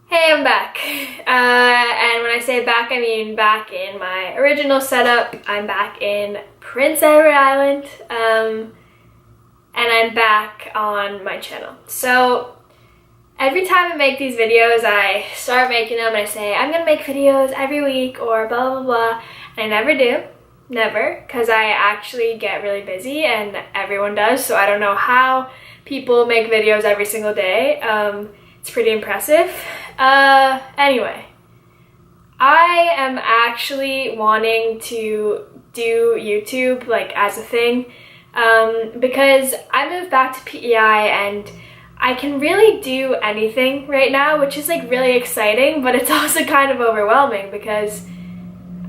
Hey, I'm back. And when I say back, I mean back in my original setup. I'm back in Prince Edward Island, and I'm back on my channel. So every time I make these videos, I start making them and I say, I'm gonna make videos every week or blah, blah, blah. And I never do. Never, because I actually get really busy and everyone does, so I don't know how people make videos every single day. It's pretty impressive. Anyway, I am actually wanting to do YouTube like as a thing because I moved back to PEI and I can really do anything right now, which is like really exciting, but it's also kind of overwhelming because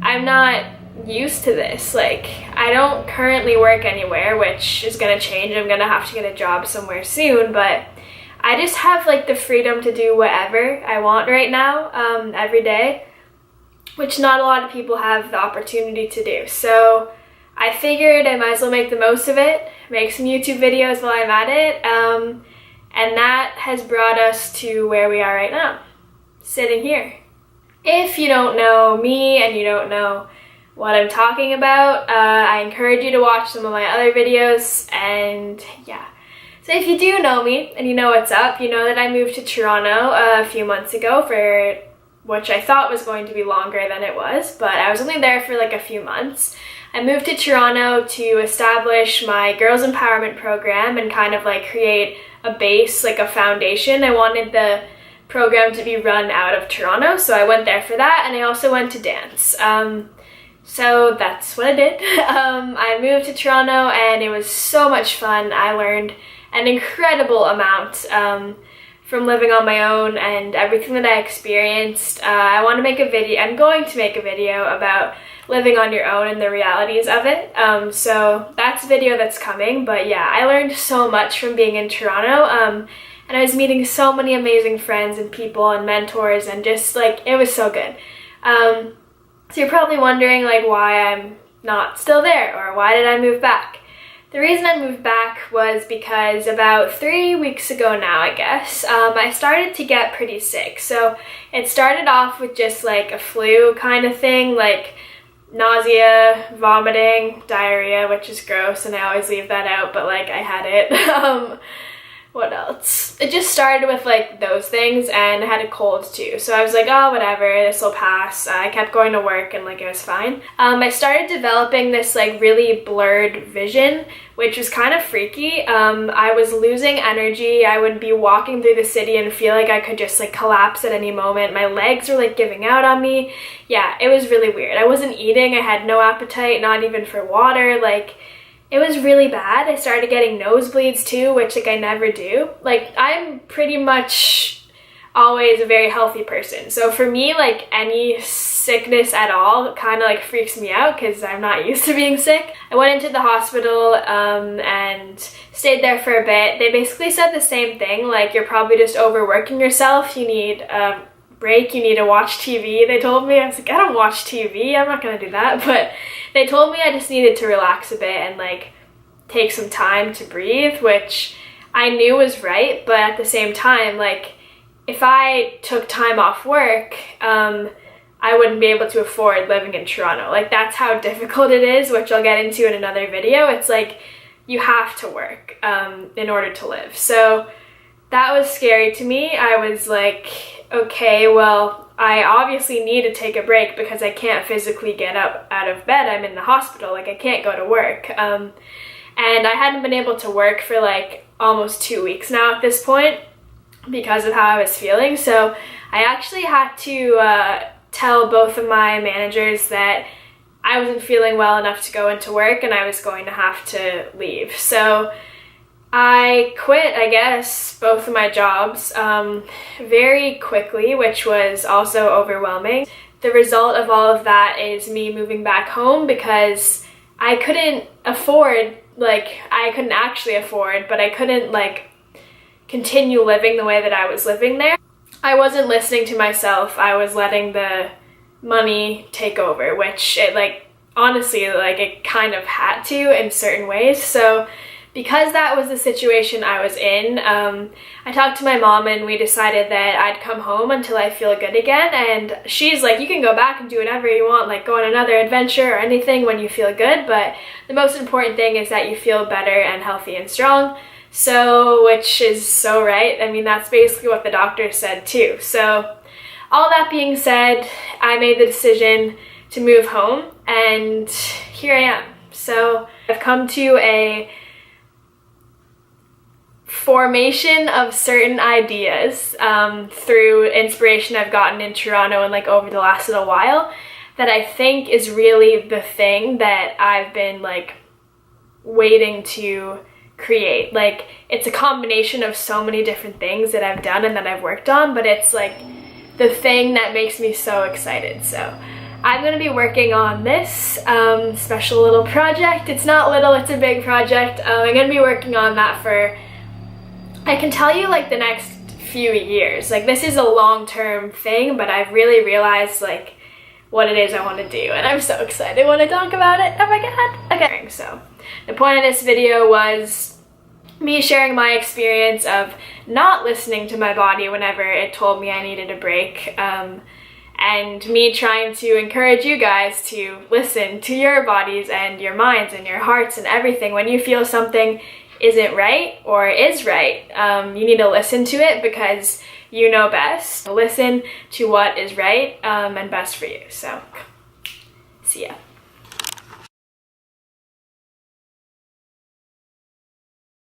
I'm not used to this. Like, I don't currently work anywhere, which is gonna change. I'm gonna have to get a job somewhere soon, but I just have like the freedom to do whatever I want right now, every day, which not a lot of people have the opportunity to do. So I figured I might as well make the most of it, make some YouTube videos while I'm at it, and that has brought us to where we are right now, sitting here. If you don't know me and you don't know what I'm talking about, I encourage you to watch some of my other videos, and yeah. So if you do know me and you know what's up, you know that I moved to Toronto a few months ago, for which I thought was going to be longer than it was, but I was only there for like a few months. I moved to Toronto to establish my girls empowerment program and kind of like create a base, like a foundation. I wanted the program to be run out of Toronto, so I went there for that, and I also went to dance. So that's what I did. I moved to Toronto and it was so much fun. I learned an incredible amount from living on my own and everything that I experienced. I want to make a video. I'm going to make a video about living on your own and the realities of it. So that's a video that's coming. But yeah, I learned so much from being in Toronto. And I was meeting so many amazing friends and people and mentors, and just like, it was so good. So you're probably wondering like why I'm not still there, or why did I move back? The reason I moved back was because about 3 weeks ago now, I guess, I started to get pretty sick. So it started off with just like a flu kind of thing, like nausea, vomiting, diarrhea, which is gross, and I always leave that out, but like I had it. What else? It just started with like those things, and I had a cold too. So I was like, oh, whatever, this will pass. I kept going to work and like it was fine. I started developing this like really blurred vision, which was kind of freaky. I was losing energy. I would be walking through the city and feel like I could just like collapse at any moment. My legs were like giving out on me. Yeah, it was really weird. I wasn't eating. I had no appetite, not even for water. Like, it was really bad. I started getting nosebleeds too, which like I never do. Like, I'm pretty much always a very healthy person. So for me, like any sickness at all kind of like freaks me out because I'm not used to being sick. I went into the hospital and stayed there for a bit. They basically said the same thing, like, you're probably just overworking yourself. You need a break, you need to watch TV, they told me. I was like, I don't watch TV, I'm not gonna do that. But they told me I just needed to relax a bit and like take some time to breathe, which I knew was right, but at the same time, like, if I took time off work, I wouldn't be able to afford living in Toronto. Like, that's how difficult it is, which I'll get into in another video. It's like, you have to work in order to live. So that was scary to me. I was like, okay, well, I obviously need to take a break because I can't physically get up out of bed. I'm in the hospital, like I can't go to work. And I hadn't been able to work for like almost 2 weeks now at this point because of how I was feeling. So I actually had to tell both of my managers that I wasn't feeling well enough to go into work and I was going to have to leave. So I quit, I guess, both of my jobs very quickly, which was also overwhelming. The result of all of that is me moving back home because I couldn't afford, like, I couldn't actually afford, but I couldn't, like, continue living the way that I was living there. I wasn't listening to myself. I was letting the money take over, which it, like, honestly, like, it kind of had to in certain ways. So because that was the situation I was in, I talked to my mom and we decided that I'd come home until I feel good again. And she's like, you can go back and do whatever you want, like go on another adventure or anything when you feel good, but the most important thing is that you feel better and healthy and strong. So, which is so right. I mean, that's basically what the doctor said too. So all that being said, I made the decision to move home, and here I am. So I've come to a formation of certain ideas through inspiration I've gotten in Toronto and like over the last little while that I think is really the thing that I've been like waiting to create. Like, it's a combination of so many different things that I've done and that I've worked on, but it's like the thing that makes me so excited. So I'm going to be working on this special little project. It's not little, it's a big project. I'm going to be working on that for, I can tell you, like the next few years. Like, this is a long-term thing, but I've really realized like what it is I want to do, and I'm so excited when I talk about it. Oh my god. Okay, so the point of this video was me sharing my experience of not listening to my body whenever it told me I needed a break, and me trying to encourage you guys to listen to your bodies and your minds and your hearts and everything. When you feel something isn't right or is right, you need to listen to it because you know best. Listen to what is right and best for you. So, see ya.